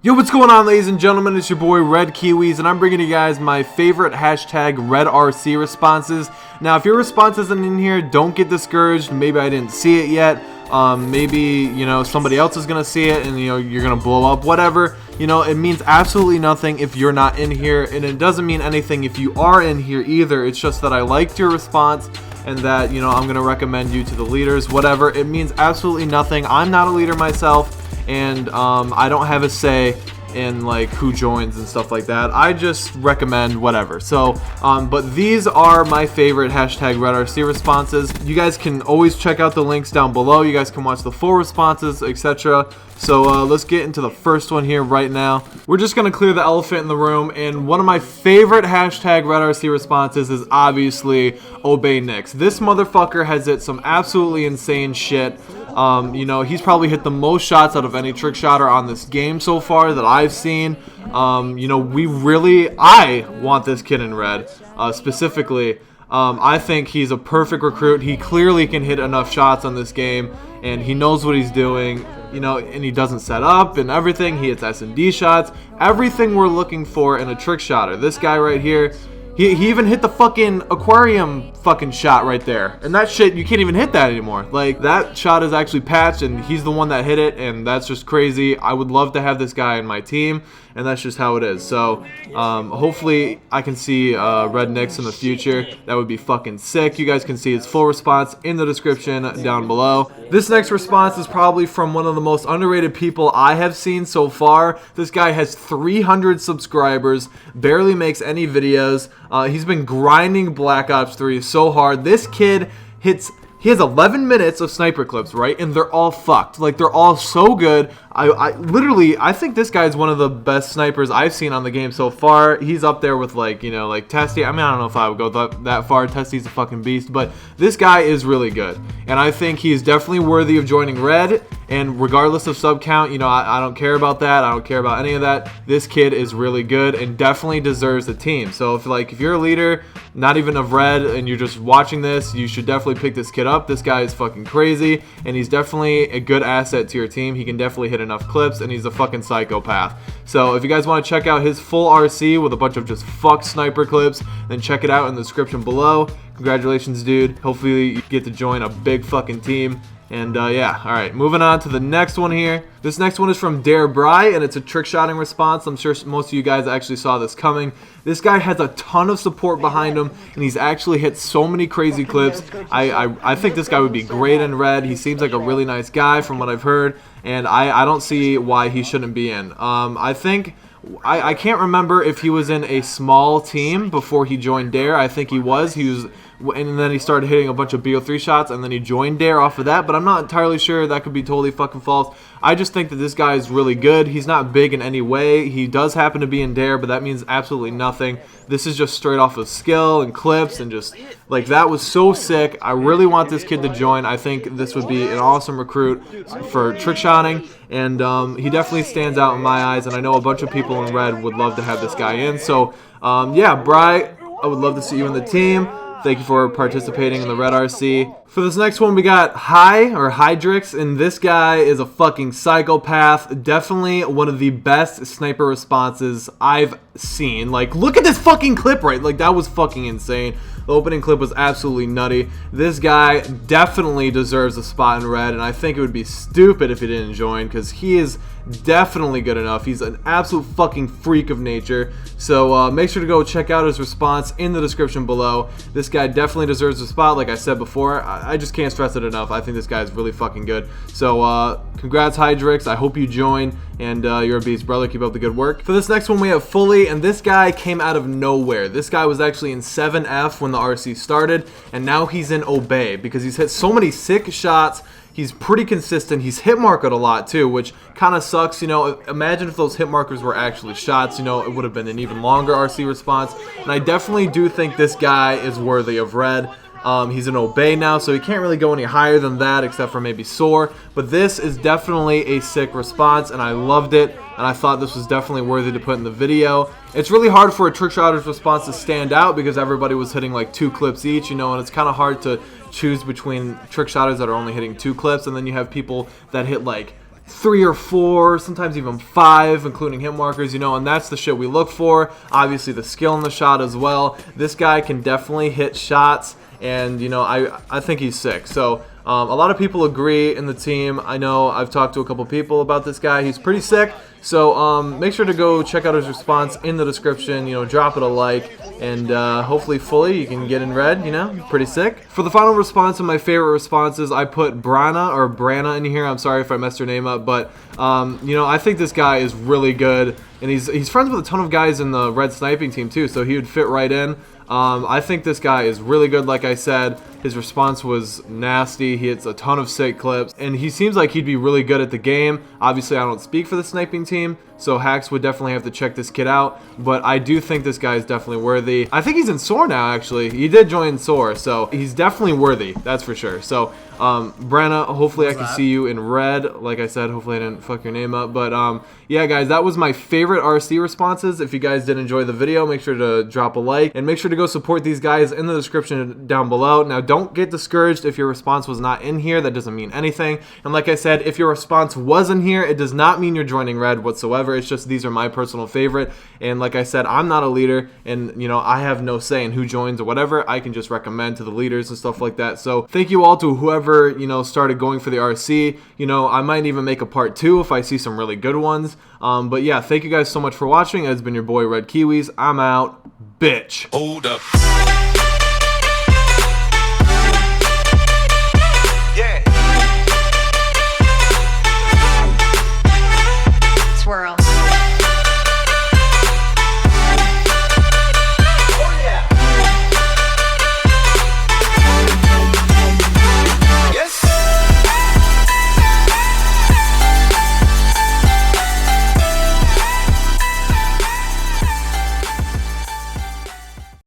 Yo, what's going on, ladies and gentlemen? It's your boy Red Kiwiz, and I'm bringing you guys my favorite hashtag REDRC responses. Now, if your response isn't in here, don't get discouraged. Maybe I didn't see it yet. Maybe, somebody else is going to see it and, you're going to blow up, whatever. It means absolutely nothing if you're not in here, and it doesn't mean anything if you are in here either. It's just that I liked your response and that, I'm going to recommend you to the leaders, whatever. It means absolutely nothing. I'm not a leader myself. And I don't have a say in like who joins and stuff like that. I just recommend whatever. So but these are my favorite hashtag REDRC responses. You guys can always check out the links down below. You guys can watch the full responses, etc. So let's get into the first one here right now. We're just gonna clear the elephant in the room, and one of my favorite hashtag REDRC responses is obviously Obey Nix. This motherfucker has hit some absolutely insane shit. He's probably hit the most shots out of any trick shotter on this game so far that I've seen. I want this kid in red, specifically. I think he's a perfect recruit. He clearly can hit enough shots on this game, and he knows what he's doing, and he doesn't set up and everything. He hits S&D shots, everything we're looking for in a trick shotter. This guy right here, he even hit the fucking aquarium fucking shot right there. And that shit, you can't even hit that anymore. Like, that shot is actually patched, and he's the one that hit it, and that's just crazy. I would love to have this guy in my team, and that's just how it is. So, hopefully I can see Red Nix in the future. That would be fucking sick. You guys can see his full response in the description down below. This next response is probably from one of the most underrated people I have seen so far. This guy has 300 subscribers, barely makes any videos. He's been grinding Black Ops 3 so hard. This kid he has 11 minutes of sniper clips, right? And they're all fucked. Like, they're all so good. I think this guy is one of the best snipers I've seen on the game so far. He's up there with like Testy. I mean, I don't know if I would go that far. Testy's a fucking beast, but this guy is really good. And I think he's definitely worthy of joining Red. And regardless of sub count, I don't care about that. I don't care about any of that. This kid is really good and definitely deserves the team. So if you're a leader, not even of Red, and you're just watching this, you should definitely pick this kid up. This guy is fucking crazy, and he's definitely a good asset to your team. He can definitely hit enough clips, and he's a fucking psychopath. So if you guys want to check out his full RC with a bunch of just fucked sniper clips, then check it out in the description below. Congratulations, dude. Hopefully you get to join a big fucking team. And yeah, alright, moving on to the next one here. This next one is from REDRC, and it's a trick shotting response. I'm sure most of you guys actually saw this coming. This guy has a ton of support behind him, and he's actually hit so many crazy clips. I think this guy would be great in Red. He seems like a really nice guy from what I've heard, and I don't see why he shouldn't be in. I can't remember if he was in a small team before he joined DARE. I think he was, and then he started hitting a bunch of BO3 shots, and then he joined DARE off of that, but I'm not entirely sure. That could be totally fucking false. I just think that this guy is really good. He's not big in any way. He does happen to be in DARE, but that means absolutely nothing. This is just straight off of skill and clips, and just, like, that was so sick. I really want this kid to join. I think this would be an awesome recruit for trick shotting, and he definitely stands out in my eyes, and I know a bunch of people in Red would love to have this guy in. So, yeah, Bri, I would love to see you in the team. Thank you for participating in the REDRC. For this next one, we got REDRC, and this guy is a fucking psychopath. Definitely one of the best sniper responses I've seen. Like, look at this fucking clip, right? Like, that was fucking insane. The opening clip was absolutely nutty. This guy definitely deserves a spot in Red, and I think it would be stupid if he didn't join, because he is definitely good enough. He's an absolute fucking freak of nature. So make sure to go check out his response in the description below. This guy definitely deserves a spot, like I said before. I just can't stress it enough. I think this guy is really fucking good. So congrats, REDRC. I hope you join, and you're a beast, brother. Keep up the good work. For this next one, we have Fully, and this guy came out of nowhere. This guy was actually in 7F when the RC started, and now he's in Obey because he's hit so many sick shots. He's pretty consistent. He's hit marked a lot too, which kind of sucks. Imagine if those hit markers were actually shots. It would have been an even longer RC response. And I definitely do think this guy is worthy of Red. He's in Obey now, so he can't really go any higher than that except for maybe Soar. But this is definitely a sick response, and I loved it. And I thought this was definitely worthy to put in the video. It's really hard for a trick shotter's response to stand out because everybody was hitting like 2 clips each, and it's kind of hard to choose between trick shotters that are only hitting 2 clips, and then you have people that hit like 3 or 4, sometimes even 5, including hit markers, you know, and that's the shit we look for. Obviously, the skill in the shot as well. This guy can definitely hit shots, and, you know, I think he's sick. So, a lot of people agree in the team. I know I've talked to a couple people about this guy. He's pretty sick. So make sure to go check out his response in the description. You know, drop it a like, and hopefully fully you can get in red. You know, pretty sick. For the final response of my favorite responses, I put Brana in here. I'm sorry if I messed her name up, but you know, I think this guy is really good, and he's friends with a ton of guys in the red sniping team too, so he would fit right in. I think this guy is really good, like I said. His response was nasty. He hits a ton of sick clips, and he seems like he'd be really good at the game. Obviously, I don't speak for the sniping team, so Hacks would definitely have to check this kid out, but I do think this guy is definitely worthy. I think he's in SOAR now, actually. He did join SOAR, so he's definitely worthy, that's for sure. So, Brenna, hopefully I can see you in red. Like I said, hopefully I didn't fuck your name up, but yeah, guys, that was my favorite RC responses. If you guys did enjoy the video, make sure to drop a like, and make sure to go support these guys in the description down below. Now, don't get discouraged if your response was not in here. That doesn't mean anything. And like I said, if your response was in here, it does not mean you're joining red whatsoever. It's just these are my personal favorite. And like I said, I'm not a leader, and you know, I have no say in who joins or whatever. I can just recommend to the leaders and stuff like that. So thank you all to whoever, you know, started going for the RC. You know, I might even make a part 2 if I see some really good ones. But yeah, thank you guys so much for watching. It's been your boy Red Kiwiz. I'm out, bitch. Hold up.